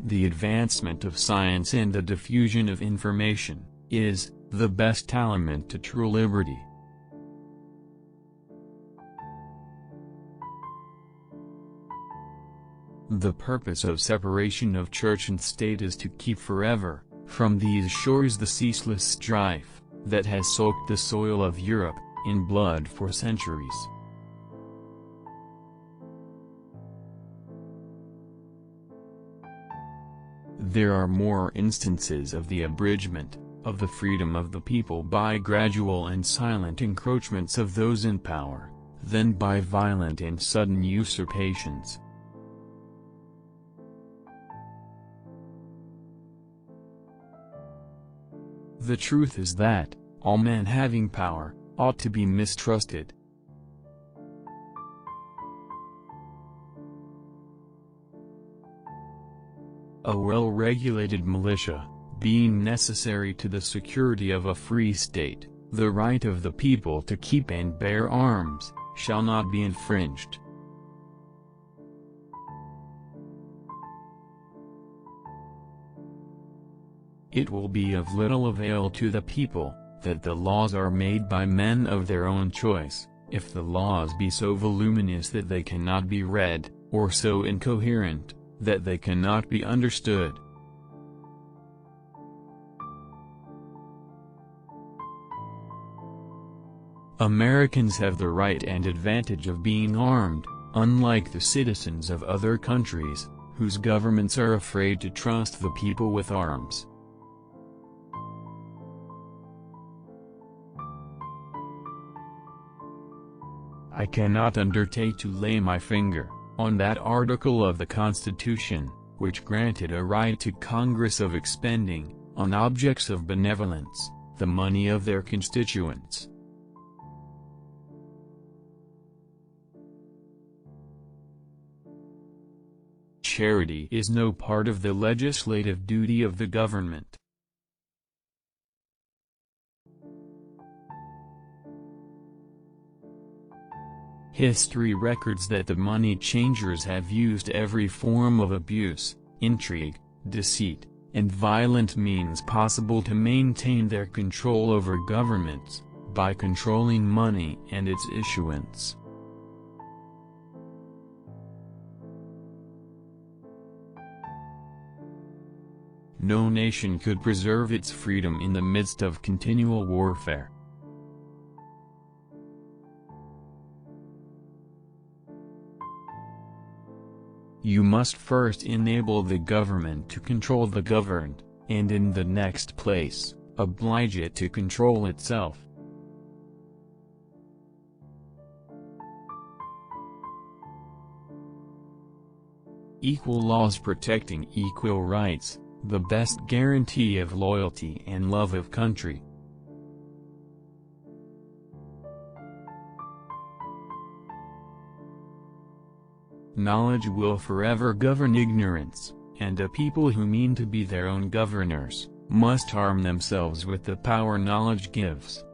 the advancement of science and the diffusion of information, is the best talisman to true liberty. The purpose of separation of church and state is to keep forever, from these shores, the ceaseless strife that has soaked the soil of Europe in blood for centuries. There are more instances of the abridgment of the freedom of the people by gradual and silent encroachments of those in power, than by violent and sudden usurpations. The truth is that all men having power ought to be mistrusted. A well-regulated militia, being necessary to the security of a free state, the right of the people to keep and bear arms shall not be infringed. It will be of little avail to the people that the laws are made by men of their own choice, if the laws be so voluminous that they cannot be read, or so incoherent that they cannot be understood. Americans have the right and advantage of being armed, unlike the citizens of other countries, whose governments are afraid to trust the people with arms. I cannot undertake to lay my finger on that article of the Constitution, which granted a right to Congress of expending, on objects of benevolence, the money of their constituents. Charity is no part of the legislative duty of the government. History records that the money changers have used every form of abuse, intrigue, deceit, and violent means possible to maintain their control over governments, by controlling money and its issuance. No nation could preserve its freedom in the midst of continual warfare. You must first enable the government to control the governed, and in the next place, oblige it to control itself. Equal laws protecting equal rights, the best guarantee of loyalty and love of country. Knowledge will forever govern ignorance, and a people who mean to be their own governors must arm themselves with the power knowledge gives.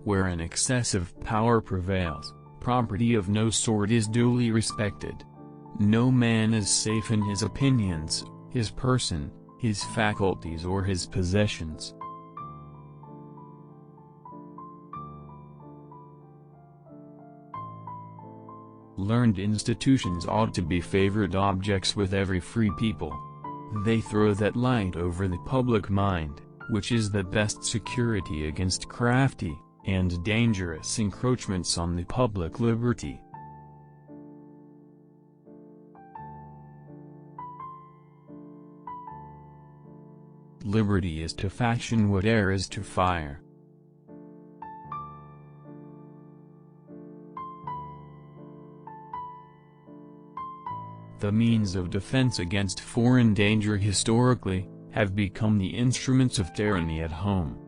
Where an excessive power prevails, property of no sort is duly respected. No man is safe in his opinions, his person, his faculties or his possessions. Learned institutions ought to be favored objects with every free people. They throw that light over the public mind, which is the best security against crafty and dangerous encroachments on the public liberty. Liberty is to faction what air is to fire. The means of defense against foreign danger historically have become the instruments of tyranny at home.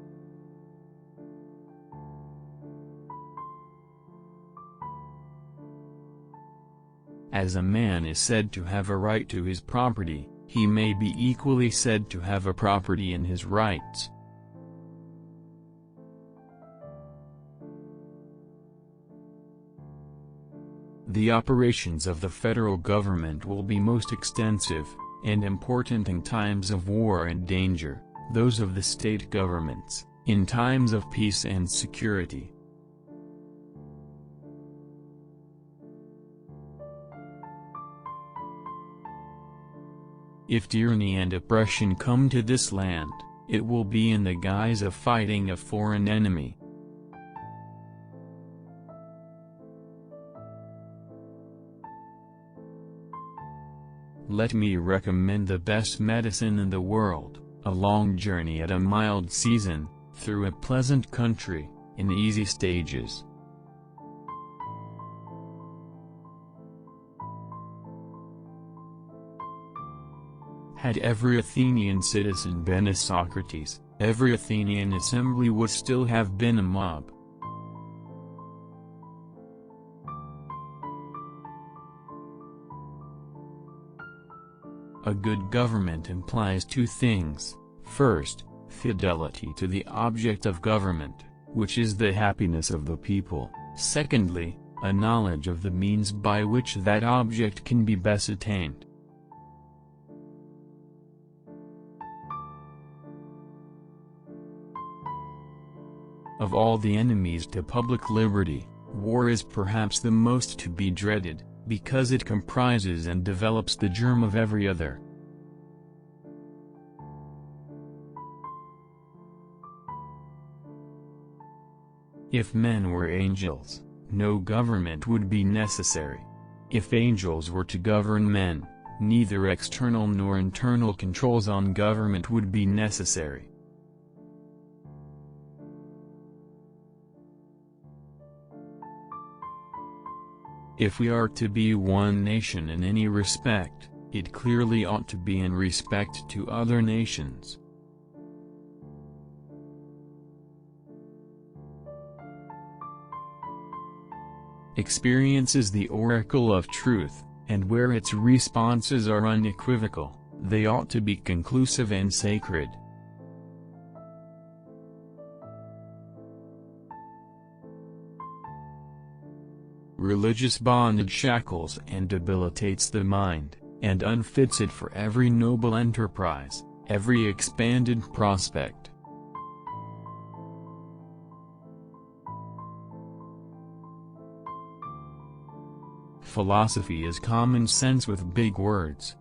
As a man is said to have a right to his property, he may be equally said to have a property in his rights. The operations of the federal government will be most extensive and important in times of war and danger, those of the state governments, in times of peace and security. If tyranny and oppression come to this land, it will be in the guise of fighting a foreign enemy. Let me recommend the best medicine in the world, a long journey at a mild season, through a pleasant country, in easy stages. Had every Athenian citizen been a Socrates, every Athenian assembly would still have been a mob. A good government implies two things: first, fidelity to the object of government, which is the happiness of the people; secondly, a knowledge of the means by which that object can be best attained. Of all the enemies to public liberty, war is perhaps the most to be dreaded, because it comprises and develops the germ of every other. If men were angels, no government would be necessary. If angels were to govern men, neither external nor internal controls on government would be necessary. If we are to be one nation in any respect, it clearly ought to be in respect to other nations. Experience is the oracle of truth, and where its responses are unequivocal, they ought to be conclusive and sacred. Religious bondage shackles and debilitates the mind, and unfits it for every noble enterprise, every expanded prospect. Philosophy is common sense with big words,